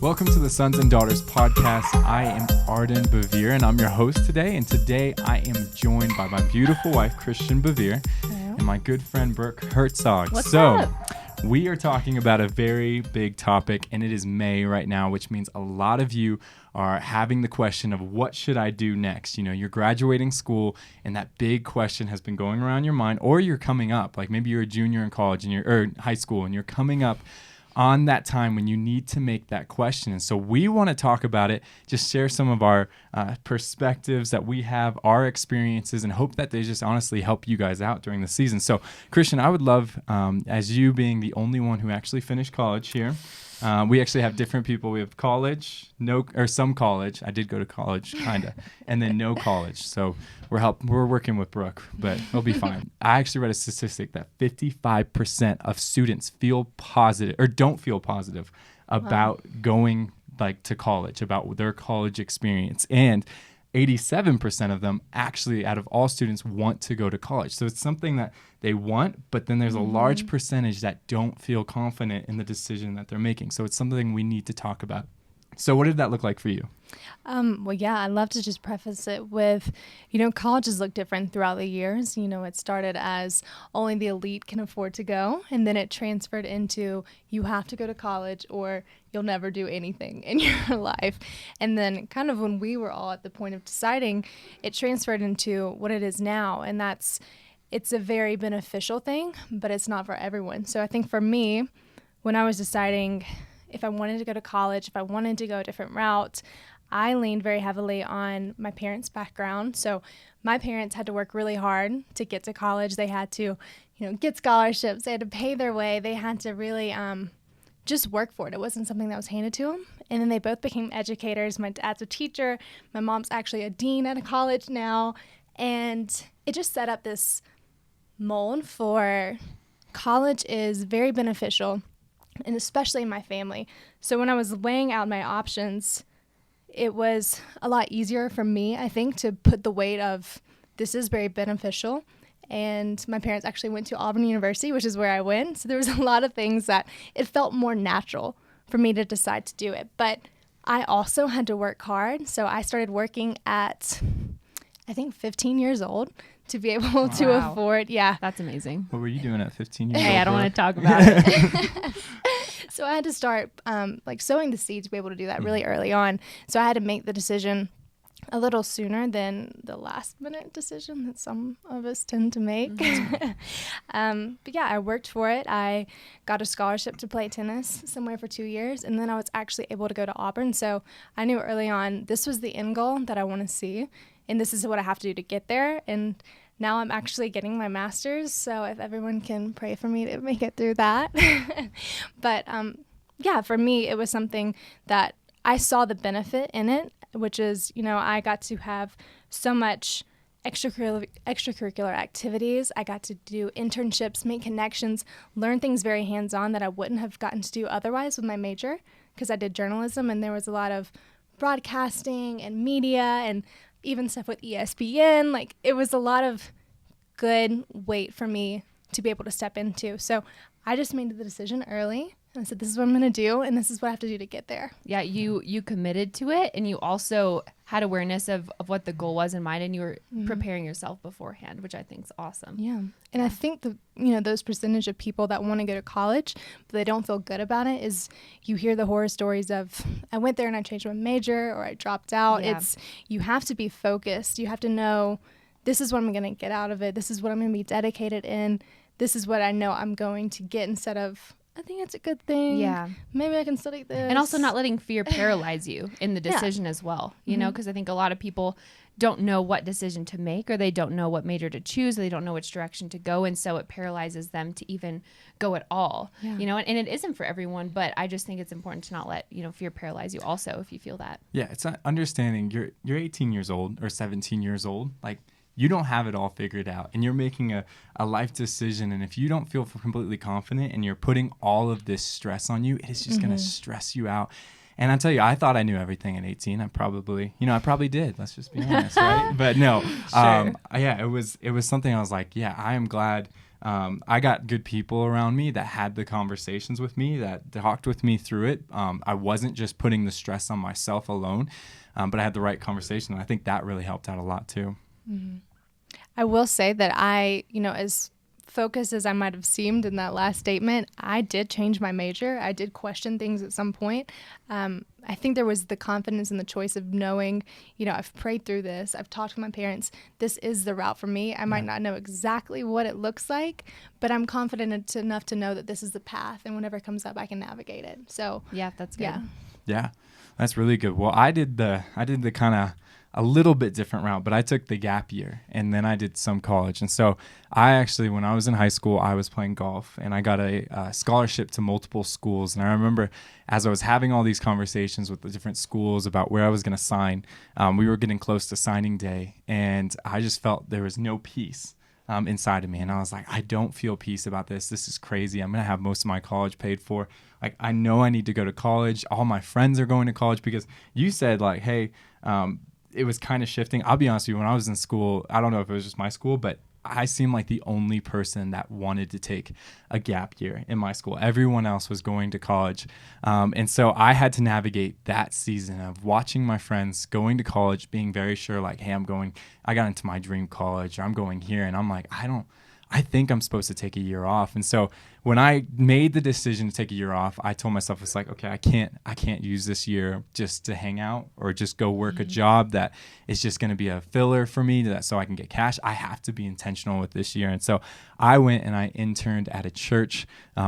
Welcome to the Sons and Daughters podcast. I am Arden Bevere, and I'm your host today. And today I am joined by my beautiful wife, Christian Bevere, and my good friend, Brooke Herzog. What's up? We are talking about a very big topic, and it is May right now, which means a lot of you are having the question of what should I do next? You know, you're graduating school, and that big question has been going around your mind, or you're coming up. Like maybe you're a junior in college and or high school, and you're coming up on that time when you need to make that question. And so we want to talk about it, just share some of our perspectives that we have, our experiences, and hope that they just honestly help you guys out during the season. So Christian, I would love, as you being the only one who actually finished college here, we actually have different people. We have college, some college. I did go to college, kind of, and then no college. So we're working with Brooke, but it'll be fine. I actually read a statistic that 55% of students feel positive or don't feel positive about going to college, about their college experience, and 87% of them actually, out of all students, want to go to college. So it's something that they want, but then there's a large percentage that don't feel confident in the decision that they're making. So it's something we need to talk about. So what did that look like for you? I'd love to just preface it with, colleges look different throughout the years. It started as only the elite can afford to go, and then it transferred into you have to go to college or you'll never do anything in your life. And then kind of when we were all at the point of deciding, it transferred into what it is now, and it's a very beneficial thing, but it's not for everyone. So I think for me, when I was deciding if I wanted to go to college, if I wanted to go a different route, I leaned very heavily on my parents' background. So my parents had to work really hard to get to college. They had to, get scholarships. They had to pay their way. They had to really just work for it. It wasn't something that was handed to them. And then they both became educators. My dad's a teacher. My mom's actually a dean at a college now. And it just set up this mold for college is very beneficial, and especially in my family. So when I was weighing out my options, it was a lot easier for me, I think, to put the weight of this is very beneficial. And my parents actually went to Auburn University, which is where I went. So there was a lot of things that it felt more natural for me to decide to do it. But I also had to work hard. So I started working at, I think, 15 years old to be able to afford. Yeah. That's amazing. What were you doing at 15 years old? Hey, I don't want to talk about it. So I had to start sowing the seeds to be able to do that really early on. So I had to make the decision a little sooner than the last minute decision that some of us tend to make. But yeah, I worked for it. I got a scholarship to play tennis somewhere for 2 years, and then I was actually able to go to Auburn. So I knew early on this was the end goal that I want to see, and this is what I have to do to get there. And now I'm actually getting my master's, so if everyone can pray for me to make it through that. But for me, it was something that I saw the benefit in it, which is, I got to have so much extracurricular activities. I got to do internships, make connections, learn things very hands-on that I wouldn't have gotten to do otherwise with my major, because I did journalism, and there was a lot of broadcasting and media and even stuff with ESPN. It was a lot of good weight for me to be able to step into. So I just made the decision early, and I said, this is what I'm going to do, and this is what I have to do to get there. Yeah, you committed to it, and you also had awareness of what the goal was in mind, and you were preparing yourself beforehand, which I think is awesome. Yeah. And I think those percentage of people that want to go to college, but they don't feel good about it, is you hear the horror stories of, I went there and I changed my major, or I dropped out. Yeah. You have to be focused. You have to know, this is what I'm going to get out of it. This is what I'm going to be dedicated in. This is what I know I'm going to get, instead of, I think it's a good thing. Yeah. Maybe I can study this. And also not letting fear paralyze you in the decision as well, because I think a lot of people don't know what decision to make, or they don't know what major to choose, or they don't know which direction to go, and so it paralyzes them to even go at all. Yeah. And it isn't for everyone, but I just think it's important to not let fear paralyze you also if you feel that. Yeah, it's not understanding you're 18 years old or 17 years old, you don't have it all figured out, and you're making a life decision, and if you don't feel completely confident and you're putting all of this stress on you, it's just going to stress you out. And I tell you, I thought I knew everything at 18. I probably did. Let's just be honest, right? But no, Sure. it was something I was like, yeah, I am glad I got good people around me that had the conversations with me, that talked with me through it. I wasn't just putting the stress on myself alone, but I had the right conversation. And I think that really helped out a lot too. Mm-hmm. I will say that as focused as I might have seemed in that last statement, I did change my major. I did question things at some point. I think there was the confidence in the choice of knowing, I've prayed through this. I've talked to my parents. This is the route for me. I might not know exactly what it looks like, but I'm confident enough to know that this is the path. And whenever it comes up, I can navigate it. So yeah, that's good. Yeah, that's really good. Well, I did the kind of a little bit different route, but I took the gap year and then I did some college. And so I actually, when I was in high school, I was playing golf and I got a scholarship to multiple schools. And I remember as I was having all these conversations with the different schools about where I was going to sign, we were getting close to signing day and I just felt there was no peace inside of me. And I was like, I don't feel peace about this. This is crazy. I'm going to have most of my college paid for. Like, I know I need to go to college. All my friends are going to college because you said like, hey, it was kind of shifting. I'll be honest with you, when I was in school, I don't know if it was just my school, but I seemed like the only person that wanted to take a gap year in my school. Everyone else was going to college. And so I had to navigate that season of watching my friends going to college, being very sure like, hey, I got into my dream college, or I'm going here. And I'm like, I think I'm supposed to take a year off. And so when I made the decision to take a year off, I told myself, it's like, okay, I can't use this year just to hang out or just go work a job that is just going to be a filler for me so I can get cash. I have to be intentional with this year. And so I went and I interned at a church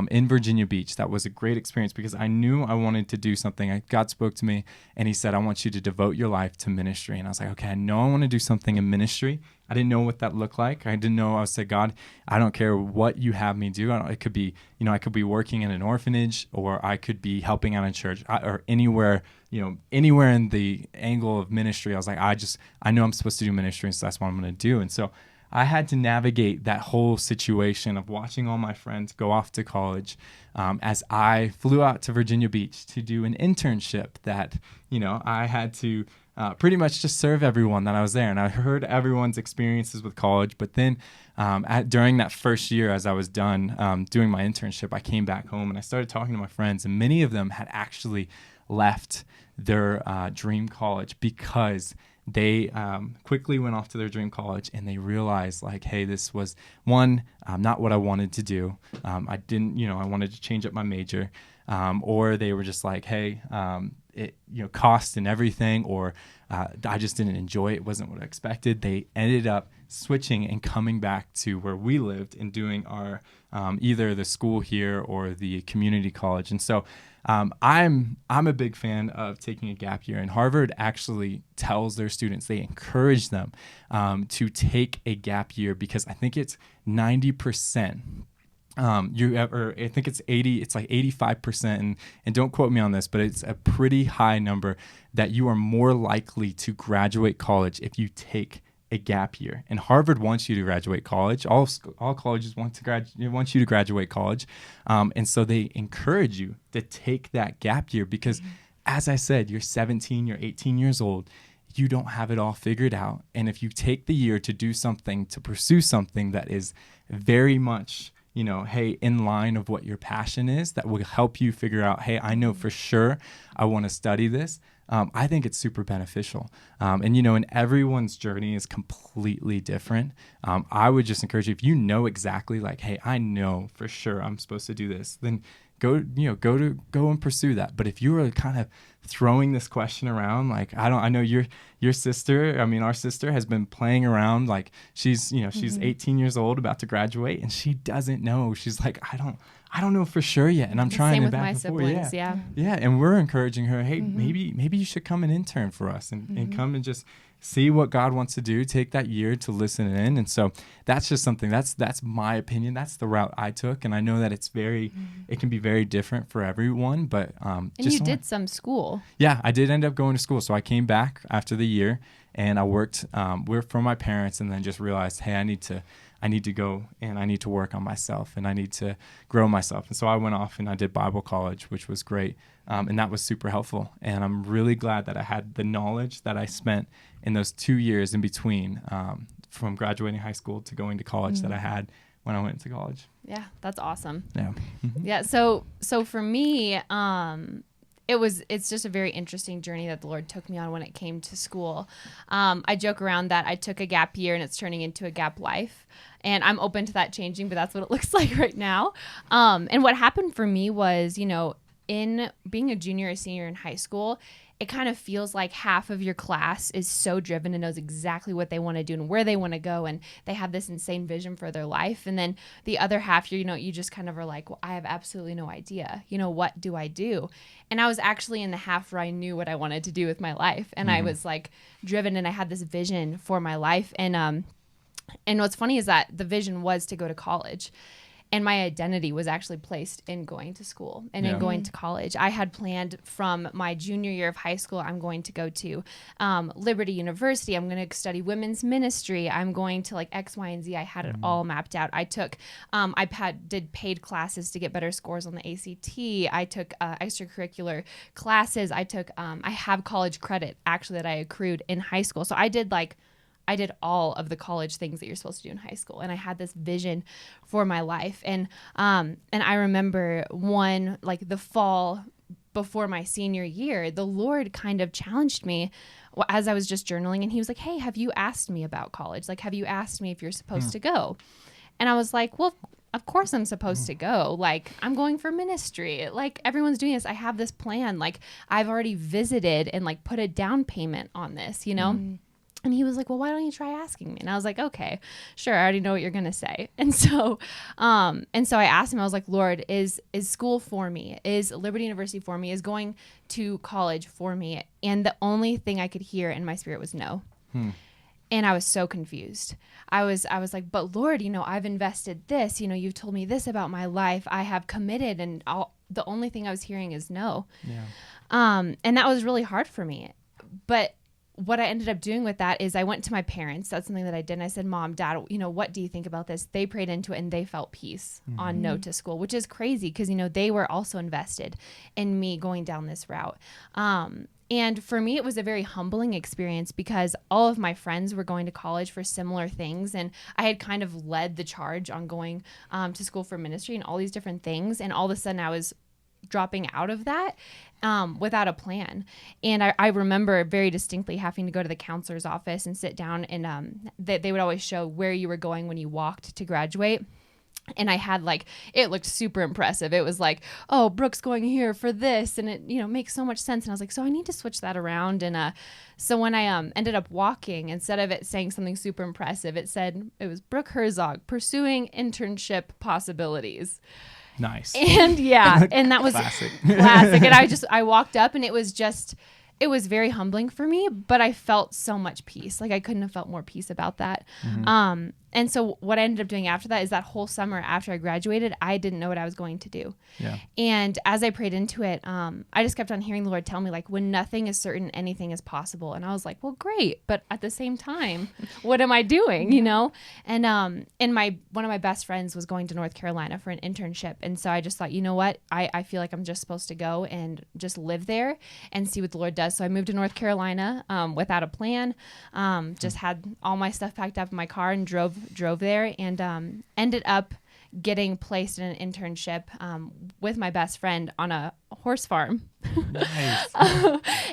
in Virginia Beach. That was a great experience because I knew I wanted to do something. God spoke to me and he said, I want you to devote your life to ministry. And I was like, okay, I know I want to do something in ministry. I didn't know what that looked like. I didn't know. I said, God, I don't care what you have me do. It could be, I could be working in an orphanage, or I could be helping out in church, or anywhere in the angle of ministry. I was like, I know I'm supposed to do ministry, and so that's what I'm going to do. And so I had to navigate that whole situation of watching all my friends go off to college as I flew out to Virginia Beach to do an internship that, I had to pretty much just serve everyone that I was there. And I heard everyone's experiences with college. But then during that first year, as I was done doing my internship, I came back home and I started talking to my friends. And many of them had actually left their dream college because they quickly went off to their dream college and they realized like, hey, this was not what I wanted to do. I didn't, I wanted to change up my major. Or they were just like, hey, it cost and everything, or I just didn't enjoy it. It wasn't what I expected. They ended up switching and coming back to where we lived and doing our either the school here or the community college. And so I'm a big fan of taking a gap year, and Harvard actually tells their students, they encourage them to take a gap year because I think it's 90%. I think it's 80, it's like 85%, and don't quote me on this, but it's a pretty high number that you are more likely to graduate college if you take a gap year. And Harvard wants you to graduate college. All colleges want you to graduate college. And so they encourage you to take that gap year because, as I said, you're 17, you're 18 years old. You don't have it all figured out. And if you take the year to do something, to pursue something that is very much hey, in line of what your passion is, that will help you figure out, hey, I know for sure I want to study this. I think it's super beneficial. And everyone's journey is completely different. I would just encourage you, if you know exactly like, hey, I know for sure I'm supposed to do this, then go and pursue that. But if you are kind of throwing this question around, like, I know your sister, our sister has been playing around, like she's 18 years old, about to graduate, and she doesn't know. She's like, I don't know for sure yet. And I'm trying Same to with back my and forth. siblings. Yeah. And we're encouraging her, hey, maybe you should come and intern for us and come and just see what God wants to do, take that year to listen in. And so that's just something, that's my opinion. That's the route I took. And I know that it's it can be very different for everyone, but, and you did some school. Yeah, I did end up going to school. So I came back after the year and I worked for my parents, and then just realized, hey, I need to go and I need to work on myself and I need to grow myself. And so I went off and I did Bible college, which was great. And that was super helpful. And I'm really glad that I had the knowledge that I spent in those 2 years in between, from graduating high school to going to college, that I had when I went to college. Yeah, that's awesome. Yeah. Yeah. So for me, it's just a very interesting journey that the Lord took me on when it came to school. I joke around that I took a gap year and it's turning into a gap life. And I'm open to that changing, but that's what it looks like right now. And what happened for me was, in being a junior or senior in high school, it kind of feels like half of your class is so driven and knows exactly what they want to do and where they want to go. And they have this insane vision for their life. And then the other half, you just kind of are like, well, I have absolutely no idea. What do I do? And I was actually in the half where I knew what I wanted to do with my life. And I was like driven and I had this vision for my life. And what's funny is that the vision was to go to college. And my identity was actually placed in going to school and in going to college. I had planned from my junior year of high school, I'm going to go to Liberty University. I'm going to study women's ministry. I'm going to like X, Y, and Z. I had it all mapped out. I took, did paid classes to get better scores on the ACT. I took extracurricular classes. I have college credit actually that I accrued in high school. So I did all of the college things that you're supposed to do in high school. And I had this vision for my life. And I remember the fall before my senior year, the Lord kind of challenged me as I was just journaling. And he was like, hey, have you asked me about college? Like, have you asked me if you're supposed to go? And I was like, well, of course I'm supposed to go. Like, I'm going for ministry. Like, everyone's doing this. I have this plan. Like, I've already visited and like put a down payment on this, And he was like, well, why don't you try asking me? And I was like, okay, sure. I already know what you're going to say. And so I asked him, I was like, Lord, is school for me? Is Liberty University for me? Is going to college for me? And the only thing I could hear in my spirit was no. And I was so confused. I was like, but Lord, I've invested this, you've told me this about my life. I have committed, and the only thing I was hearing is no. Yeah. And that was really hard for me. But what I ended up doing with that is I went to my parents. That's something that I did. And I said, Mom, Dad, what do you think about this? They prayed into it and they felt peace on no to school, which is crazy because, they were also invested in me going down this route. And for me, it was a very humbling experience because all of my friends were going to college for similar things. And I had kind of led the charge on going to school for ministry and all these different things. And all of a sudden I was dropping out of that without a plan. And I remember very distinctly having to go to the counselor's office and sit down, and they would always show where you were going when you walked to graduate. And I had it looked super impressive. It was like, oh, Brooke's going here for this. And it, makes so much sense. And I was like, so I need to switch that around. And so when I ended up walking, instead of it saying something super impressive, it was Brooke Herzog pursuing internship possibilities. Nice. And and that was classic. And I walked up and it was very humbling for me, but I felt so much peace. Like I couldn't have felt more peace about that. And so what I ended up doing after that is that whole summer after I graduated, I didn't know what I was going to do. Yeah. And as I prayed into it, I just kept on hearing the Lord tell me, when nothing is certain, anything is possible. And I was like, well, great. But at the same time, what am I doing, And one of my best friends was going to North Carolina for an internship. And so I just thought, you know what? I feel like I'm just supposed to go and just live there and see what the Lord does. So I moved to North Carolina without a plan, just had all my stuff packed up in my car and drove there, and ended up getting placed in an internship with my best friend on a horse farm. Nice.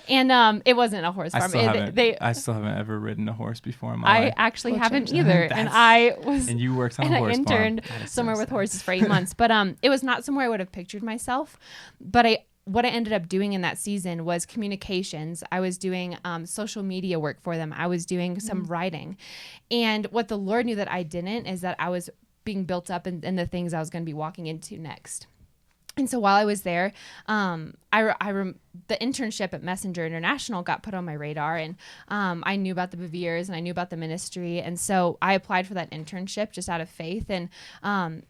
And it wasn't a horse farm. I still haven't ever ridden a horse before in my life. I actually haven't either. And you worked on a horse farm. I interned somewhere with horses for 8 months. But it was not somewhere I would have pictured myself. But what I ended up doing in that season was communications. I was doing social media work for them. I was doing some writing. And what the Lord knew that I didn't is that I was being built up in the things I was going to be walking into next. And so while I was there, the internship at Messenger International got put on my radar, and I knew about the Beveres and I knew about the ministry. And so I applied for that internship just out of faith, and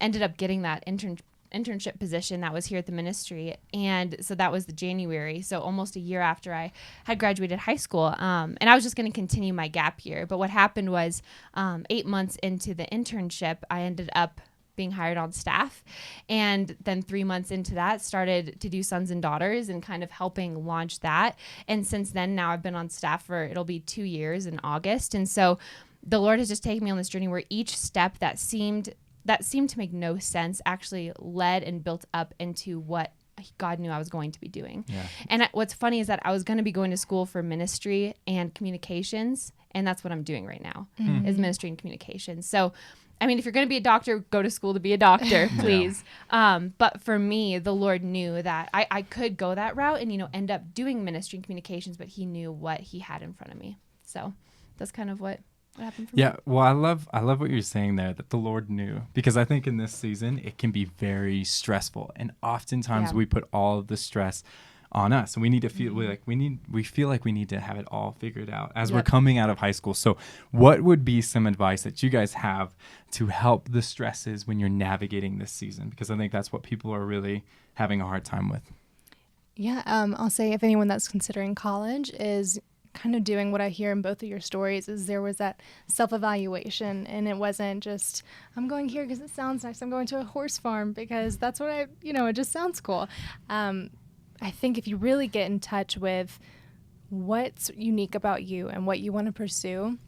ended up getting that internship position that was here at the ministry. And so that was the January, so almost a year after I had graduated high school. And I was just going to continue my gap year. But what happened was 8 months into the internship, I ended up being hired on staff. And then 3 months into that, started to do Sons and Daughters and kind of helping launch that. And since then, now I've been on staff it'll be 2 years in August. And so the Lord has just taken me on this journey where each step that seemed that seemed to make no sense actually led and built up into what God knew I was going to be doing. Yeah. And what's funny is that I was going to be going to school for ministry and communications, and that's what I'm doing right now, is ministry and communications. So, I mean, if you're going to be a doctor, go to school to be a doctor, please. But for me, the Lord knew that I could go that route and, end up doing ministry and communications, but he knew what he had in front of me. So that's kind of what happened for me. Yeah, well, I love what you're saying there, that the Lord knew, because I think in this season it can be very stressful, and oftentimes we put all of the stress on us, and we need to feel we feel like we need to have it all figured out as we're coming out of high school. So what would be some advice that you guys have to help the stresses when you're navigating this season? Because I think that's what people are really having a hard time with. Yeah, I'll say if anyone that's considering college is kind of doing what I hear in both of your stories, is there was that self-evaluation, and it wasn't just, I'm going here because it sounds nice, I'm going to a horse farm because that's what it just sounds cool. I think if you really get in touch with what's unique about you and what you want to pursue,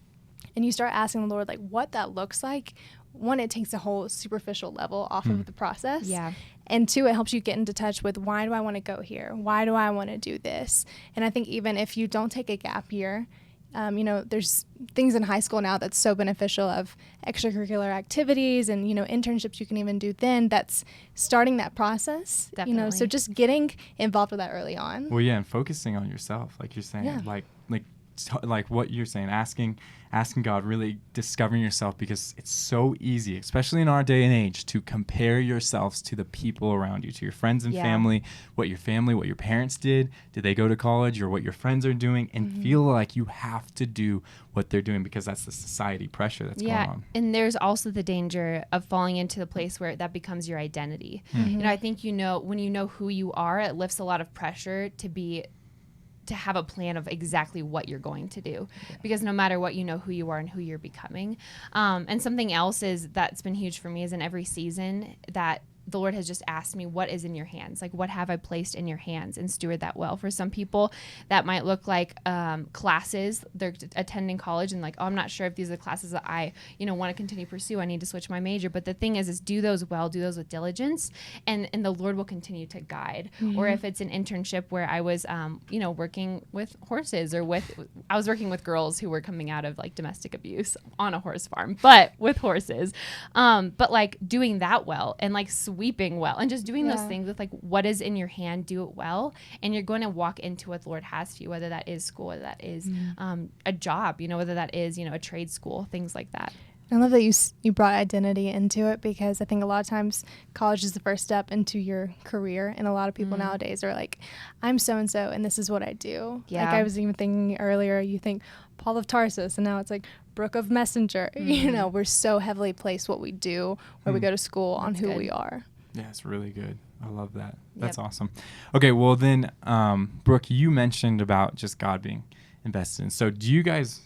and you start asking the Lord, like, what that looks like, one, it takes a whole superficial level off of the process. Yeah. And two, it helps you get into touch with, why do I want to go here? Why do I want to do this? And I think even if you don't take a gap year, there's things in high school now that's so beneficial, of extracurricular activities and, internships you can even do then. That's starting that process. Definitely. So just getting involved with that early on. Well, yeah, and focusing on yourself, like you're saying, like what you're saying, asking God, really discovering yourself, because it's so easy, especially in our day and age, to compare yourselves to the people around you, to your friends and family, what your parents did they go to college, or what your friends are doing, and feel like you have to do what they're doing, because that's the society pressure that's going on. And there's also the danger of falling into the place where that becomes your identity. I think when you know who you are, it lifts a lot of pressure to have a plan of exactly what you're going to do, because no matter what, you know who you are and who you're becoming. And something else that's been huge for me is in every season that the Lord has just asked me, what is in your hands? Like, what have I placed in your hands, and steward that well. For some people, that might look like classes. They're attending college and like, oh, I'm not sure if these are the classes that I, want to continue to pursue. I need to switch my major. But the thing is do those well, do those with diligence, and the Lord will continue to guide. Or if it's an internship where I was, working with horses, or I was working with girls who were coming out of like domestic abuse on a horse farm, but with horses. But like doing that well, and like sweeping well, and just doing those things with like what is in your hand, do it well, and you're going to walk into what the Lord has for you, whether that is school, whether that is a job, whether that is a trade school, things like that. I love that you brought identity into it, because I think a lot of times college is the first step into your career, and a lot of people nowadays are like, I'm so-and-so and this is what I do. Like I was even thinking earlier, you think Paul of Tarsus, and now it's like Brooke of Messenger. We're so heavily placed what we do, where we go to school, on who we are. Yeah, it's really good. I love that. That's awesome. Okay, well then, Brooke, you mentioned about just God being invested in. So do you guys,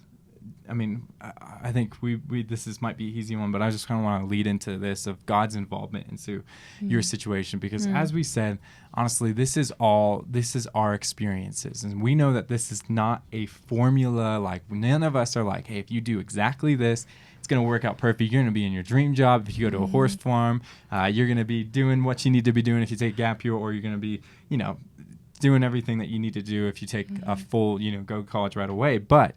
I think this might be an easy one, but I just kind of want to lead into this of God's involvement into your situation, because as we said, honestly, this is our experiences, and we know that this is not a formula. Like, none of us are like, hey, if you do exactly this, it's going to work out perfect. You're going to be in your dream job. If you go to a horse farm, you're going to be doing what you need to be doing if you take a gap year, or you're going to be, doing everything that you need to do if you take a full, go to college right away. But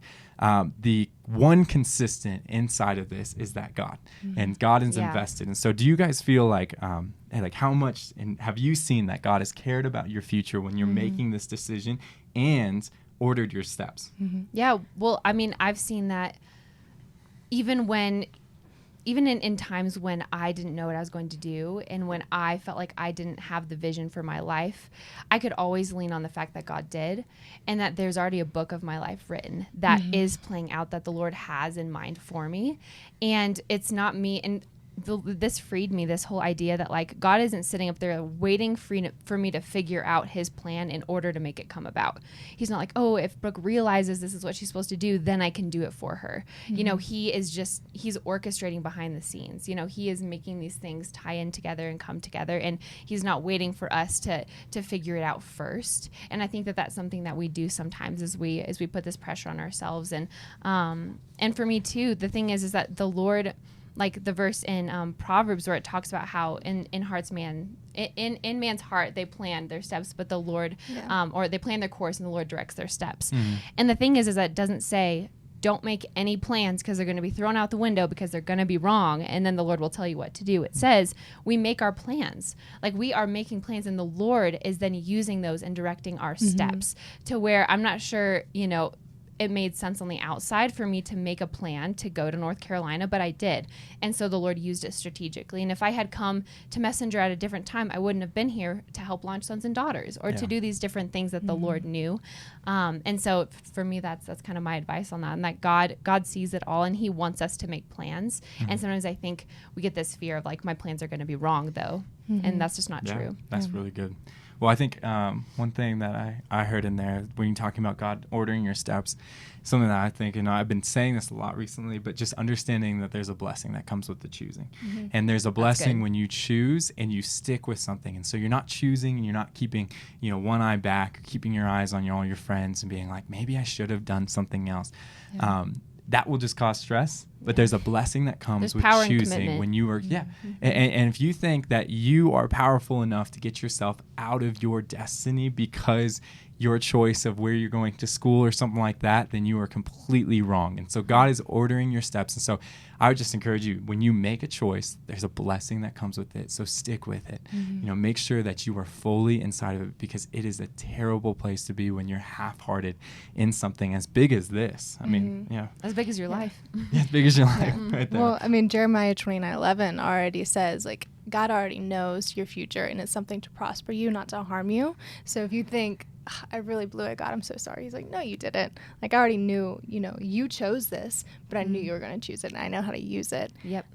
the one consistent inside of this is that God, and God is invested. And so do you guys feel like, how much, and have you seen that God has cared about your future when you're making this decision and ordered your steps? Yeah. Well, I've seen that even in times when I didn't know what I was going to do, and when I felt like I didn't have the vision for my life, I could always lean on the fact that God did, and that there's already a book of my life written that is playing out, that the Lord has in mind for me. And it's not me. And this freed me, this whole idea that like God isn't sitting up there waiting for me to figure out his plan in order to make it come about. He's not like, oh, if Brooke realizes this is what she's supposed to do, then I can do it for her. He's orchestrating behind the scenes. He is making these things tie in together and come together, and he's not waiting for us to figure it out first. And I think that that's something that we do sometimes as we put this pressure on ourselves. And for me too, the thing is that the Lord, like the verse in Proverbs where it talks about how in man's heart they plan their steps, but the Lord, or they plan their course and the Lord directs their steps. And the thing is that it doesn't say don't make any plans because they're going to be thrown out the window because they're going to be wrong, and then the Lord will tell you what to do. It says we make our plans. Like, we are making plans, and the Lord is then using those and directing our steps to where I'm not sure, it made sense on the outside for me to make a plan to go to North Carolina, but I did. And so the Lord used it strategically. And if I had come to Messenger at a different time, I wouldn't have been here to help launch Sons and Daughters or to do these different things that the Lord knew. And so for me, that's kind of my advice on that. And that God sees it all, and he wants us to make plans. And sometimes I think we get this fear of like, my plans are going to be wrong though. And that's just not true. That's really good. Well, I think one thing that I heard in there when you're talking about God ordering your steps, something that I think, I've been saying this a lot recently, but just understanding that there's a blessing that comes with the choosing. And there's a blessing when you choose and you stick with something. And so you're not choosing and you're not keeping, one eye back, keeping your eyes on all your friends and being like, maybe I should have done something else. That will just cause stress, but there's a blessing that comes with choosing when you are, and if you think that you are powerful enough to get yourself out of your destiny because your choice of where you're going to school or something like that, then you are completely wrong. And so God is ordering your steps. And so I would just encourage you, when you make a choice, there's a blessing that comes with it. So stick with it. Make sure that you are fully inside of it, because it is a terrible place to be when you're half-hearted in something as big as this. I mean, as big as your life. As big as your life, right there. Well, I mean, Jeremiah 29:11 already says, like, God already knows your future, and it's something to prosper you, not to harm you. So if you think, I really blew it, God, I'm so sorry. He's like, no, you didn't. Like, I already knew, you chose this, but I knew you were going to choose it, and I know how to use it. Yep.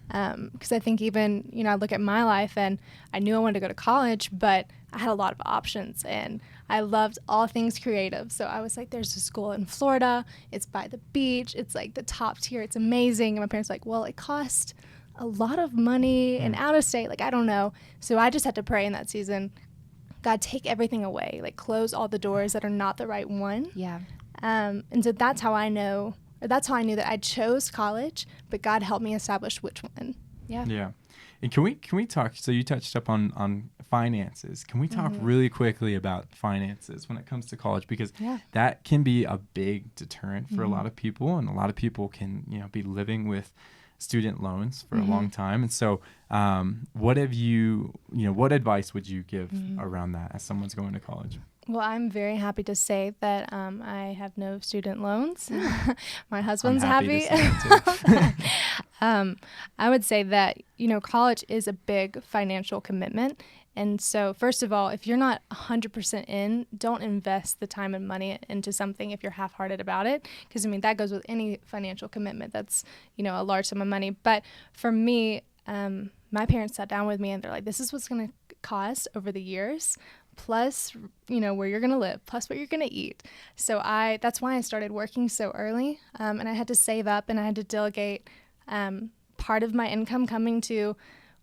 Because I think even, I look at my life, and I knew I wanted to go to college, but I had a lot of options, and I loved all things creative. So I was like, there's a school in Florida. It's by the beach. It's like the top tier. It's amazing. And my parents were like, well, it cost a lot of money and out of state. Like, I don't know. So I just had to pray in that season, God, take everything away, like close all the doors that are not the right one. Yeah. And so that's how I knew that I chose college, but God helped me establish which one. Yeah. Yeah. And can we talk, so you touched up on finances. Can we talk really quickly about finances when it comes to college? Because that can be a big deterrent for a lot of people, and a lot of people can, be living with student loans for a long time. And so what advice would you give around that as someone's going to college? Well, I'm very happy to say that I have no student loans. My husband's happy. I would say that, college is a big financial commitment. And so, first of all, if you're not 100% in, don't invest the time and money into something if you're half-hearted about it. Because, that goes with any financial commitment that's, a large sum of money. But for me, my parents sat down with me and they're like, this is what's going to cost over the years, plus, where you're going to live, plus what you're going to eat. So that's why I started working so early. And I had to save up, and I had to delegate part of my income coming to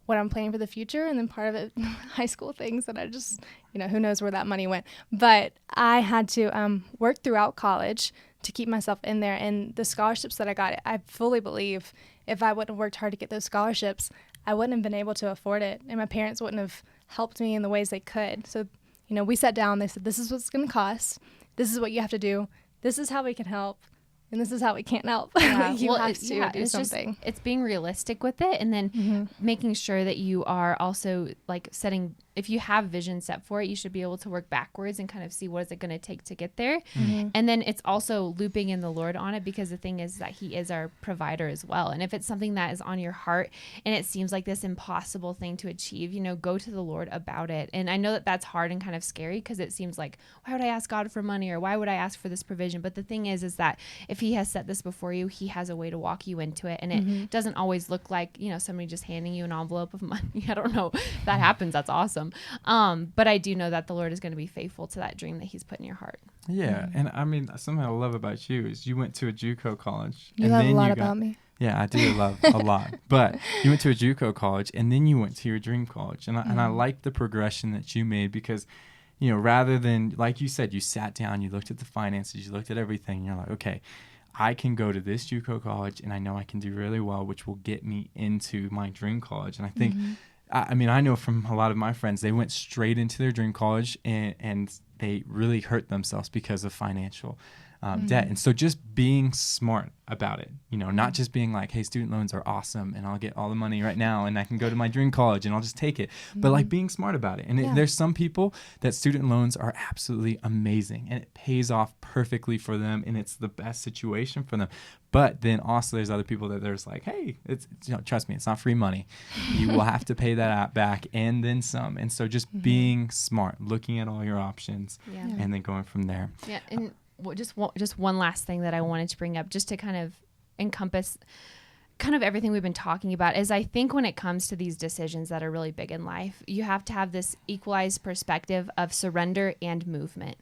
what I'm planning for the future, and then part of it high school things that I just, who knows where that money went. But I had to work throughout college to keep myself in there. And the scholarships that I got, I fully believe if I wouldn't have worked hard to get those scholarships, I wouldn't have been able to afford it, and my parents wouldn't have helped me in the ways they could. So, we sat down, they said, this is what it's going to cost. This is what you have to do. This is how we can help. And this is how we can't help. Yeah. You have to do something. It's being realistic with it, and then making sure that you are also like setting, if you have vision set for it, you should be able to work backwards and kind of see what is it going to take to get there. And then it's also looping in the Lord on it, because the thing is that he is our provider as well. And if it's something that is on your heart and it seems like this impossible thing to achieve, go to the Lord about it. And I know that that's hard and kind of scary, because it seems like, why would I ask God for money, or why would I ask for this provision? But the thing is that if he has set this before you, he has a way to walk you into it. And it doesn't always look like, somebody just handing you an envelope of money. I don't know if that happens. That's awesome. But I do know that the Lord is going to be faithful to that dream that he's put in your heart. Yeah. And something I love about you is you went to a JUCO college. You love a lot about me. Yeah, I do love a lot. But you went to a JUCO college, and then you went to your dream college. And I like the progression that you made, because, rather than, like you said, you sat down, you looked at the finances, you looked at everything, and you're like, okay, I can go to this JUCO college and I know I can do really well, which will get me into my dream college. And I think, I mean, I know from a lot of my friends, they went straight into their dream college and they really hurt themselves because of financial debt. And so just being smart about it, you know, not just being like, hey, student loans are awesome and I'll get all the money right now and I can go to my dream college and I'll just take it, but like being smart about it. And there's some people that student loans are absolutely amazing and it pays off perfectly for them and it's the best situation for them. But then also there's other people that there's like, hey, it's you know, trust me, it's not free money. You will have to pay that back and then some. And so just being smart, looking at all your options and then going from there. Yeah. And just one last thing that I wanted to bring up, just to kind of encompass kind of everything we've been talking about, is I think when it comes to these decisions that are really big in life, you have to have this equalized perspective of surrender and movement,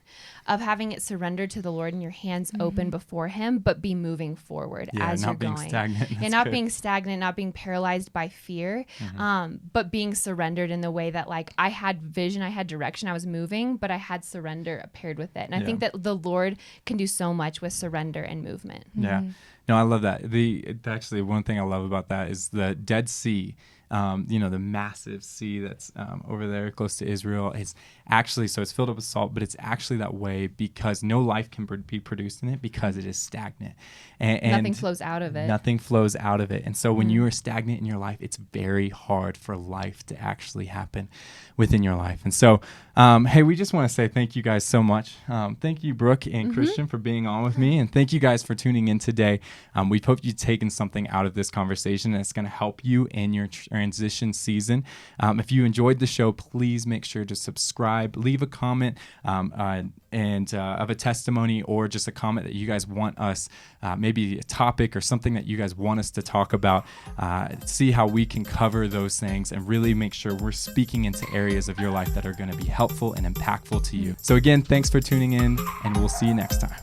of having it surrendered to the Lord and your hands open before him, but be moving forward as you're going. And not being stagnant, not being paralyzed by fear, but being surrendered in the way that like I had vision, I had direction, I was moving, but I had surrender paired with it. And I think that the Lord can do so much with surrender and movement. Yeah. No, I love that. Actually, one thing I love about that is the Dead Sea. You know, the massive sea that's over there close to Israel. It's actually, so it's filled up with salt, but it's actually that way because no life can be produced in it because it is stagnant. And nothing flows out of it. Nothing flows out of it. And so when you are stagnant in your life, it's very hard for life to actually happen within your life. And so, hey, we just want to say thank you guys so much. Thank you, Brooke and Christian, for being on with me. And thank you guys for tuning in today. We hope you've taken something out of this conversation and it's going to help you in your transition season. If you enjoyed the show, please make sure to subscribe, leave a comment and of a testimony or just a comment that you guys want us, maybe a topic or something that you guys want us to talk about, see how we can cover those things and really make sure we're speaking into areas of your life that are going to be helpful and impactful to you. So again, thanks for tuning in and we'll see you next time.